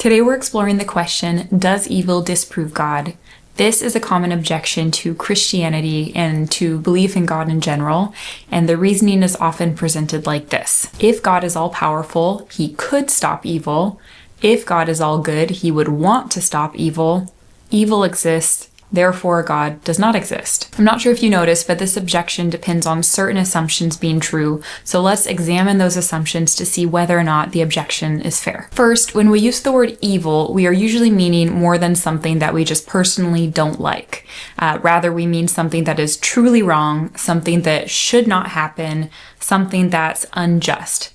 Today we're exploring the question, does evil disprove God? This is a common objection to Christianity and to belief in God in general, and the reasoning is often presented like this. If God is all-powerful, he could stop evil. If God is all good, he would want to stop evil. Evil exists, therefore God does not exist. I'm not sure if you noticed, but this objection depends on certain assumptions being true, so let's examine those assumptions to see whether or not the objection is fair. First, when we use the word evil, we are usually meaning more than something that we just personally don't like. Rather, we mean something that is truly wrong, something that should not happen, something that's unjust.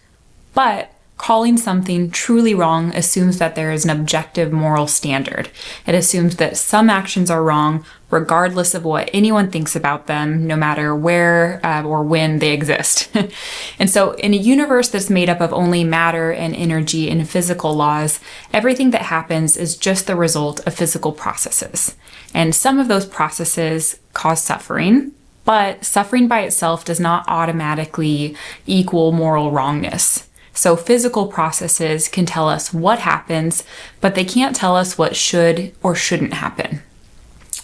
But calling something truly wrong assumes that there is an objective moral standard. It assumes that some actions are wrong regardless of what anyone thinks about them, no matter where or when they exist. And so in a universe that's made up of only matter and energy and physical laws, everything that happens is just the result of physical processes. And some of those processes cause suffering, but suffering by itself does not automatically equal moral wrongness. So physical processes can tell us what happens, but they can't tell us what should or shouldn't happen.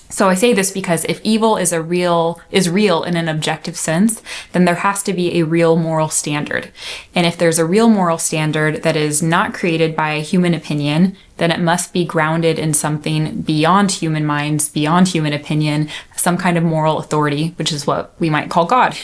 So I say this because if evil is real in an objective sense, then there has to be a real moral standard. And if there's a real moral standard that is not created by a human opinion, then it must be grounded in something beyond human minds, beyond human opinion, some kind of moral authority, which is what we might call God.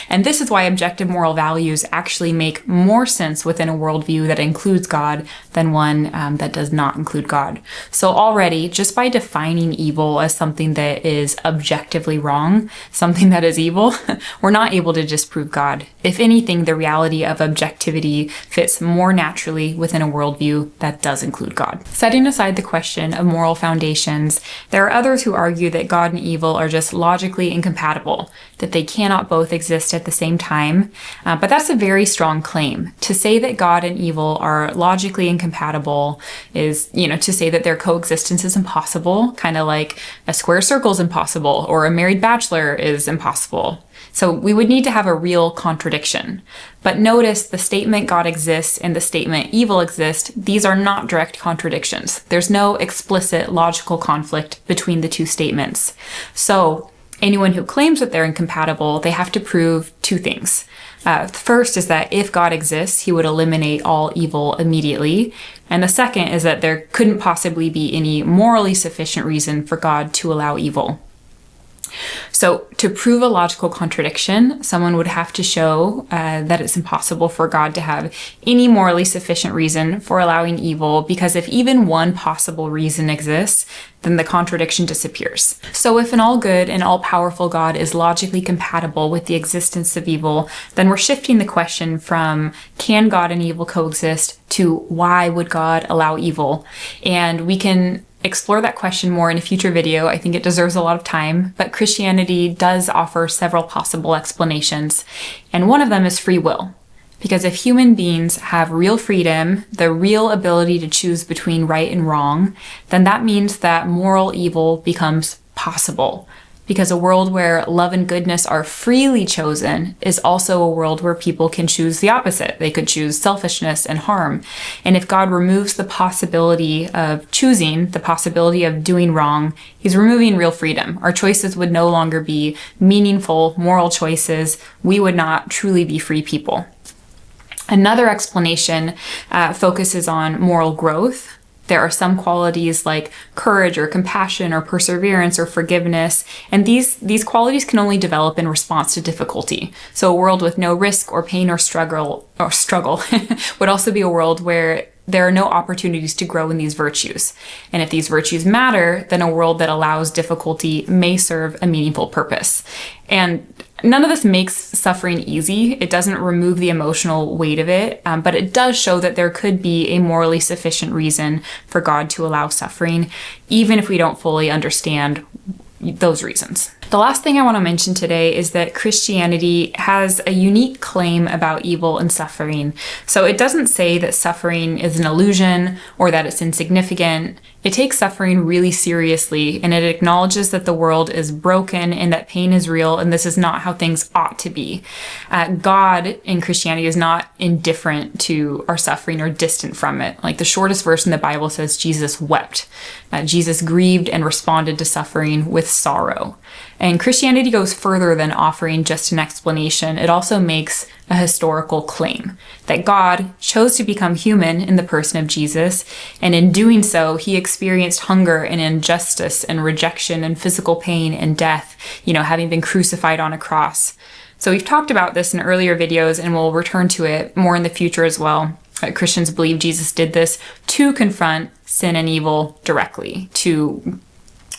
And this is why objective moral values actually make more sense within a worldview that includes God than one that does not include God. So already, just by defining evil as something that is objectively wrong, something that is evil, we're not able to disprove God. If anything, the reality of objectivity fits more naturally within a worldview that does include God. Setting aside the question of moral foundations, there are others who argue that God and evil are just logically incompatible, that they cannot both exist at the same time. But that's a very strong claim. To say that God and evil are logically incompatible is, to say that their coexistence is impossible, kind of like a square circle is impossible or a married bachelor is impossible. So we would need to have a real contradiction. But notice the statement God exists and the statement evil exists, these are not direct contradictions. There's no explicit logical conflict between the two statements. So anyone who claims that they're incompatible, they have to prove two things. First is that if God exists, he would eliminate all evil immediately. And the second is that there couldn't possibly be any morally sufficient reason for God to allow evil. So to prove a logical contradiction, someone would have to show that it's impossible for God to have any morally sufficient reason for allowing evil, because if even one possible reason exists, then the contradiction disappears. So if an all-good and all-powerful God is logically compatible with the existence of evil, then we're shifting the question from can God and evil coexist to why would God allow evil? And we can explore that question more in a future video. I think it deserves a lot of time, but Christianity does offer several possible explanations, and one of them is free will. Because if human beings have real freedom, the real ability to choose between right and wrong, then that means that moral evil becomes possible. Because a world where love and goodness are freely chosen is also a world where people can choose the opposite. They could choose selfishness and harm. And if God removes the possibility of choosing, the possibility of doing wrong, he's removing real freedom. Our choices would no longer be meaningful, moral choices. We would not truly be free people. Another explanation focuses on moral growth. There are some qualities like courage or compassion or perseverance or forgiveness, and these qualities can only develop in response to difficulty. So a world with no risk or pain or struggle would also be a world where there are no opportunities to grow in these virtues. And if these virtues matter, then a world that allows difficulty may serve a meaningful purpose. And none of this makes suffering easy. It doesn't remove the emotional weight of it, but it does show that there could be a morally sufficient reason for God to allow suffering, even if we don't fully understand those reasons. The last thing I want to mention today is that Christianity has a unique claim about evil and suffering. So it doesn't say that suffering is an illusion or that it's insignificant. It takes suffering really seriously, and it acknowledges that the world is broken and that pain is real, and this is not how things ought to be. God in Christianity is not indifferent to our suffering or distant from it. Like the shortest verse in the Bible says Jesus wept. Jesus grieved and responded to suffering with sorrow. And Christianity goes further than offering just an explanation. It also makes a historical claim that God chose to become human in the person of Jesus, and in doing so, he experienced hunger and injustice and rejection and physical pain and death, having been crucified on a cross. So we've talked about this in earlier videos, and we'll return to it more in the future as well. Christians believe Jesus did this to confront sin and evil directly, to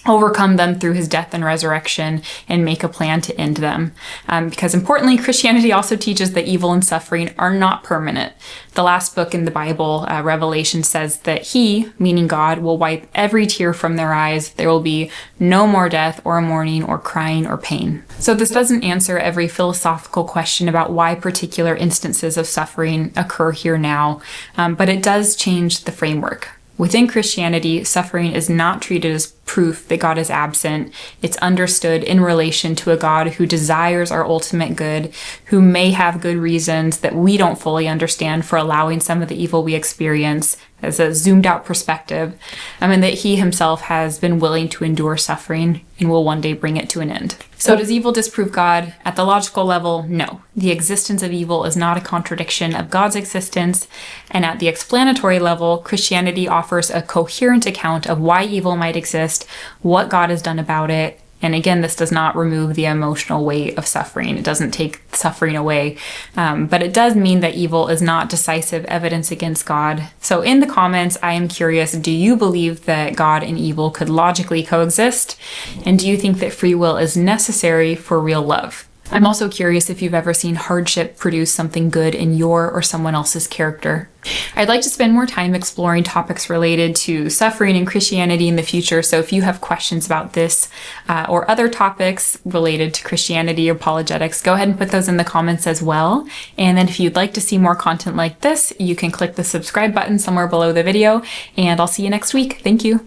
overcome them through his death and resurrection and make a plan to end them. Because importantly, Christianity also teaches that evil and suffering are not permanent. The last book in the Bible, Revelation, says that he, meaning God, will wipe every tear from their eyes. There will be no more death or mourning or crying or pain. So this doesn't answer every philosophical question about why particular instances of suffering occur here now, but it does change the framework. Within Christianity, suffering is not treated as proof that God is absent. It's understood in relation to a God who desires our ultimate good, who may have good reasons that we don't fully understand for allowing some of the evil we experience as a zoomed out perspective, and that he himself has been willing to endure suffering and will one day bring it to an end. So does evil disprove God? At the logical level, no. The existence of evil is not a contradiction of God's existence, and at the explanatory level, Christianity offers a coherent account of why evil might exist, what God has done about it. And again, this does not remove the emotional weight of suffering. It doesn't take suffering away, but it does mean that evil is not decisive evidence against God. So in the comments, I am curious, do you believe that God and evil could logically coexist? And do you think that free will is necessary for real love? I'm also curious if you've ever seen hardship produce something good in your or someone else's character. I'd like to spend more time exploring topics related to suffering and Christianity in the future, so if you have questions about this or other topics related to Christianity or apologetics, go ahead and put those in the comments as well. And then if you'd like to see more content like this, you can click the subscribe button somewhere below the video, and I'll see you next week. Thank you.